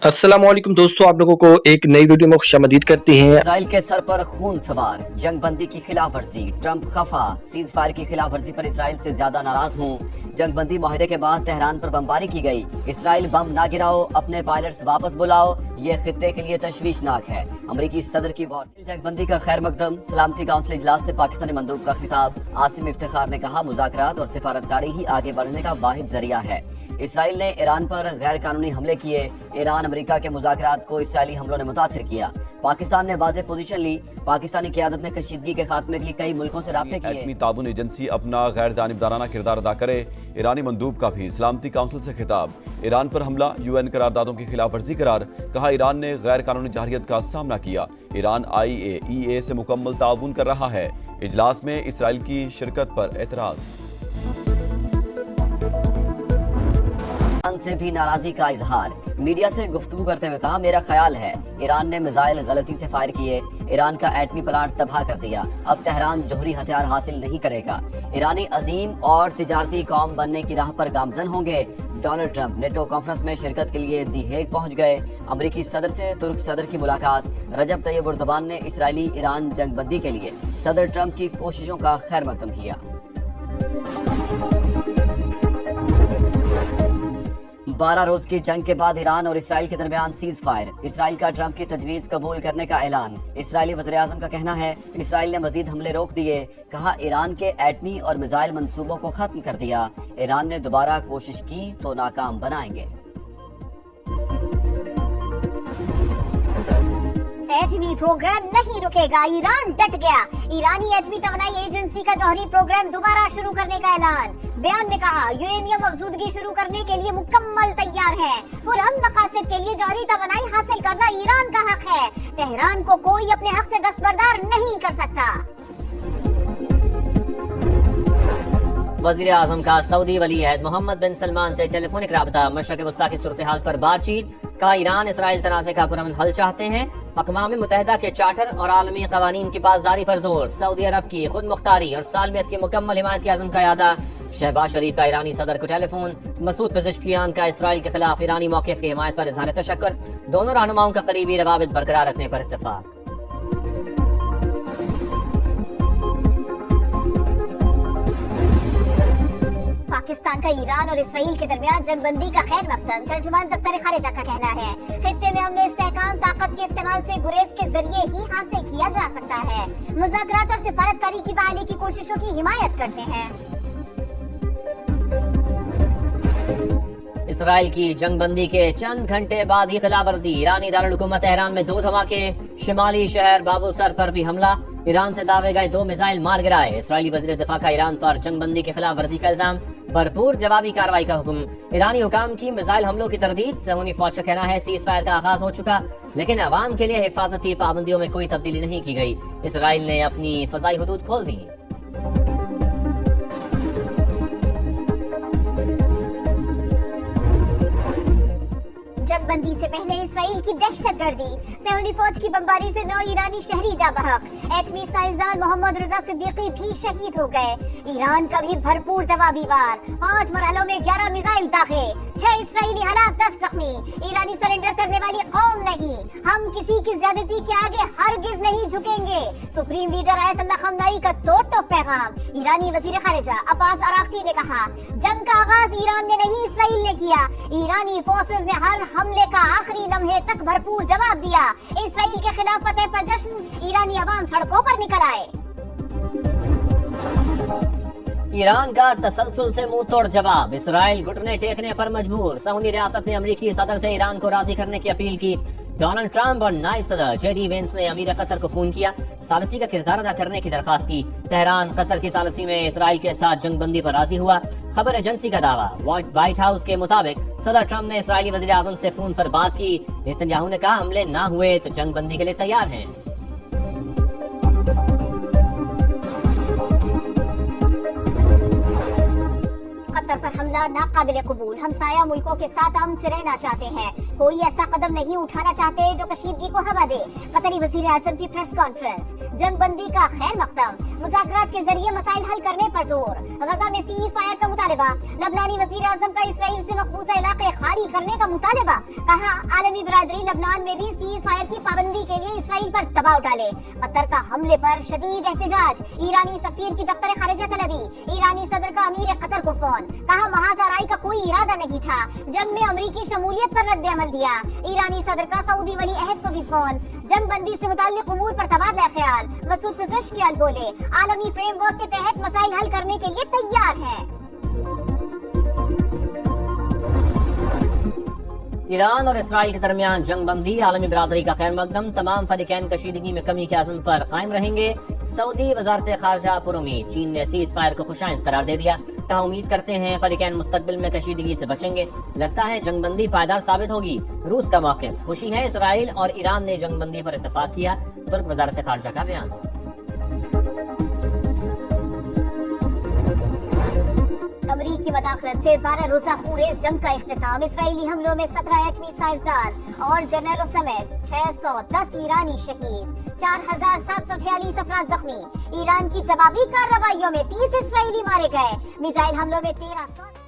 अस्सलामुअलैकुम दोस्तों, आप लोगों को एक नई वीडियो में खुशामदीद करती हैं। इसराइल के सर पर खून सवार, जंग बंदी की खिलाफ वर्जी, ट्रंप खफा, सीज फायर की खिलाफ वर्जी पर इसराइल से ज्यादा नाराज हूँ। जंग बंदी माहिदे के बाद तेहरान पर बमबारी की गई। इसराइल बम ना गिराओ, अपने पायलट्स वापस बुलाओ, ये खित्ते के लिए तशवीशनाक है। अमरीकी सदर की वार्निंग। जंग बंदी का खैर मकदम। सलामती काउंसिल इजलास से पाकिस्तानी मंदूब का खिताब। आसिम इफ्तिखार ने कहा, मुज़ाकरात और सिफारतकारी ही आगे बढ़ने का वाहिद जरिया है। इसराइल ने ईरान पर गैर कानूनी हमले किए। ईरान अमेरिका के मुज़ाकरात को इसराइली हमलों ने मुतासिर किया। पाकिस्तान ने वाज़ेह पोजीशन ली। पाकिस्तानी क़यादत ने कशीदगी के खात्मे के लिए कई मुल्कों से राब्ते किए। एटमी ताउन एजेंसी अपना गैर जानिबदाराना किरदार अदा करे। ईरानी मंदूब का भी सलामती काउंसिल से खिताब। ईरान पर हमला यूएन करारदादों की खिलाफ वर्जी करार। कहा, ईरान ने गैर कानूनी जारहियत का सामना किया। ईरान IAEA से मुकम्मल ताउन कर रहा है। इजलास में इसराइल की शिरकत पर एतराज़। ईरान से भी नाराजगी का इजहार। मीडिया से गुफ्तगू करते हुए कहा, मेरा ख्याल है ईरान ने मिसाइल गलती से फायर किए, ईरान का एटमी प्लांट तबाह कर दिया। अब तेहरान जोहरी हथियार हासिल नहीं करेगा। ईरानी अजीम और तिजारती कौम बनने की राह पर गामजन होंगे। डोनाल्ड ट्रंप नेटो कॉन्फ्रेंस में शिरकत के लिए दी हेग पहुंच गए। अमरीकी सदर से तुर्क सदर की मुलाकात। रजब तैयब एर्दोगान ने इसराइली ईरान जंग बंदी के लिए सदर ट्रंप की कोशिशों का खैर मकदम किया। 12 रोज की जंग के बाद ईरान और इसराइल के दरमियान सीज फायर। इसराइल का ट्रंप की तजवीज कबूल करने का ऐलान। इसराइली वज़ीर आज़म का कहना है, इसराइल ने मजीद हमले रोक दिए। कहा, ईरान के एटमी और मिसाइल मंसूबों को खत्म कर दिया। ईरान ने दोबारा कोशिश की तो नाकाम बनाएंगे। एटमी प्रोग्राम नहीं रुकेगा, ईरान डट गया। ईरानी एटमी तवानाई एजेंसी का जौहरी प्रोग्राम दोबारा शुरू करने का ऐलान। बयान में कहा, यूरेनियम अफजूदगी शुरू करने के लिए मुकम्मल तैयार है। पुरअमन मकासद के लिए जौहरी तवानाई हासिल करना ईरान का हक है। तेहरान को कोई अपने हक से दस्तबरदार नहीं कर सकता। वज़ीर आज़म का सऊदी वली अहद मोहम्मद बिन सलमान से टेलीफोनिक राबता। मशरक़ वस्ता की सूरत हाल पर बातचीत। कहा, ईरान इसराइल तनाज़े का पुरअमन हल चाहते हैं। अक़वाम मुत्तहिदा के चार्टर और आलमी क़वानीन की पासदारी पर जोर। सऊदी अरब की खुद मुख्तारी और सालमियत की मुकम्मल हिमायत के अज़म का यादा। शहबाज शरीफ का ईरानी सदर को टेलीफोन। मसूद पेज़ेश्कियान का इसराइल के खिलाफ ईरानी मौक़िफ़ की हिमायत पर इज़हार तशक्कुर। दोनों रहनुमाओं का करीबी रवाबित बरकरार रखने पर इत्तेफ़ाक। पाकिस्तान का ईरान और इसराइल के दरमियान जंगबंदी का खैर मकसद। तर्जुमान दफ्तर खारिजा का कहना है, खित्ते में हमने इस्तेहकाम ताकत के इस्तेमाल से गुरेज के जरिए ही हासिल किया जा सकता है। मुज़ाकरात और सिफारतकारी की बहाली की कोशिशों की हिमायत करते हैं। इसराइल की जंग बंदी के चंद घंटे बाद ही खिलाफ वर्जी। ईरानी दारुल हुकूमत तेहरान में 2 धमाके। शिमाली शहर बाबुल सर पर भी हमला। ईरान से दावे गए 2 मिसाइल मार गिराए। इसराइली वज़ीर दिफा का ईरान पर जंग बंदी के खिलाफ वर्जी का इल्जाम। भरपूर जवाबी कार्रवाई का हुक्म। ईरानी हुकाम की मिसाइल हमलों की तरदीद। ज़हूनी फौज का कहना है, सीज फायर का आगाज हो चुका, लेकिन अवाम के लिए हिफाजती पाबंदियों में कोई तब्दीली नहीं की गई। इसराइल ने अपनी फजाई हदूद खोल दी। जंगबंदी से पहले इसराइल की दहशतगर्दी। सहूनी फौज की बमबारी से 9 ईरानी शहरी जा बहक। एटमी साइंसदान मोहम्मद रिजा सिद्दीकी भी शहीद हो गए। ईरान का भी भरपूर जवाबी वार। 5 मरहलों में 11 मिसाइल दागे। 6 इसराइली हलाक, 10 जख्मी। ईरानी सरेंडर करने वाली कौम नहीं। हम किसी की ज्यादती के आगे हरगिज नहीं झुकेंगे। सुप्रीम लीडर आयतुल्लाह खamenei का तोड़ पैगाम। ईरानी वजीर खारिजा अब्बास अराक्ची ने कहा, जंग का आगाज ईरान ने नहीं, इसराइल ने किया। ईरानी फोर्सेस ने हर हमले का आखिरी लम्हे तक भरपूर जवाब दिया। इसराइल के खिलाफ फतेह पर जश्न। ईरानी अवाम सड़कों पर निकल आए। ईरान का तसलसल से मुंह तोड़ जवाब। इसराइल घुटने टेकने पर मजबूर। सऊदी रियासत ने अमरीकी सदर से ईरान को राजी करने की अपील की। डोनाल्ड ट्रंप और नायब सदर JD वेंस ने अमीर कतर को फोन किया। सालसी का किरदार अदा करने की दरखास्त की। तेहरान कतर की सालसी में इसराइल के साथ जंग बंदी पर राजी हुआ। खबर एजेंसी का दावा। व्हाइट हाउस के मुताबिक सदर ट्रंप ने इसराइली वज़ीर आज़म से फोन पर बात की। नेतन्याहू ने कहा, हमले ना हुए तो जंग बंदी के लिए तैयार हैं। कतर पर हमला नाकाबिल कबूल। हमसाया मुल्कों के साथ अमन से रहना चाहते हैं। कोई ऐसा कदम नहीं उठाना चाहते जो कशीदगी को हवा दे। कतरी वजीर आजम की प्रेस कॉन्फ्रेंस, जंग बंदी का खैर मकदम, मुज़ाकरात के जरिए मसाइल हल करने पर जोर, गजा में सीज फायर का मुतालबा, लबनानी वजीर आजम का इसराइल से मकबूजा इलाके खाली करने का मुतालबा। कहा आलमी बरादरी लबनान में भी सीज फायर की पाबंदी के लिए इसराइल पर दबाव डाले। कतर का हमले पर शदीद एहतजाज, ईरानी सफीर की दफ्तर खारिजा तलबी, ईरानी सदर का अमीर कतर को फोन। कहा महाजराई का कोई इरादा नहीं था, जंग में अमरीकी शमूलियत पर रद्द अमल दिया। ईरानी सदर का सऊदी वली अहद को भी फोन। जंग बंदी से मुताल्लिक उमूर पर तबादला ख्याल। मसूद पेज़ेश्कियान बोले आलमी फ्रेमवर्क के तहत मसाइल हल करने के लिए तैयार हैं। ईरान और इसराइल के दरमियान जंग बंदी, आलमी बरादरी का खैर मकदम, तमाम फरीकैन कशीदगी में कमी के आज़म पर कायम रहेंगे। सऊदी वजारत खारजा पुरुमीद, चीन ने सीज फायर को खुशाइंद करार दे दिया। कहा उम्मीद करते हैं फरीकैन मुस्तकबिल में कशीदगी से बचेंगे। लगता है जंग बंदी पायदार साबित होगी। रूस का मौक़िफ़, खुशी है इसराइल और ईरान ने जंग बंदी पर इत्तफाक किया। तुर्क वजारत खारजा का बयान। अमरीकी मदाखलत से 12 रोजा खूरेज जंग का इख्तिताम। इसराइली हमलों में 17 एटमी साइंसदान और जनरलों समेत 610 ईरानी शहीद, 4746 अफराद जख्मी। ईरान की जवाबी कार्रवाइयों में 30 इसराइली मारे गए। मिसाइल हमलों में 1300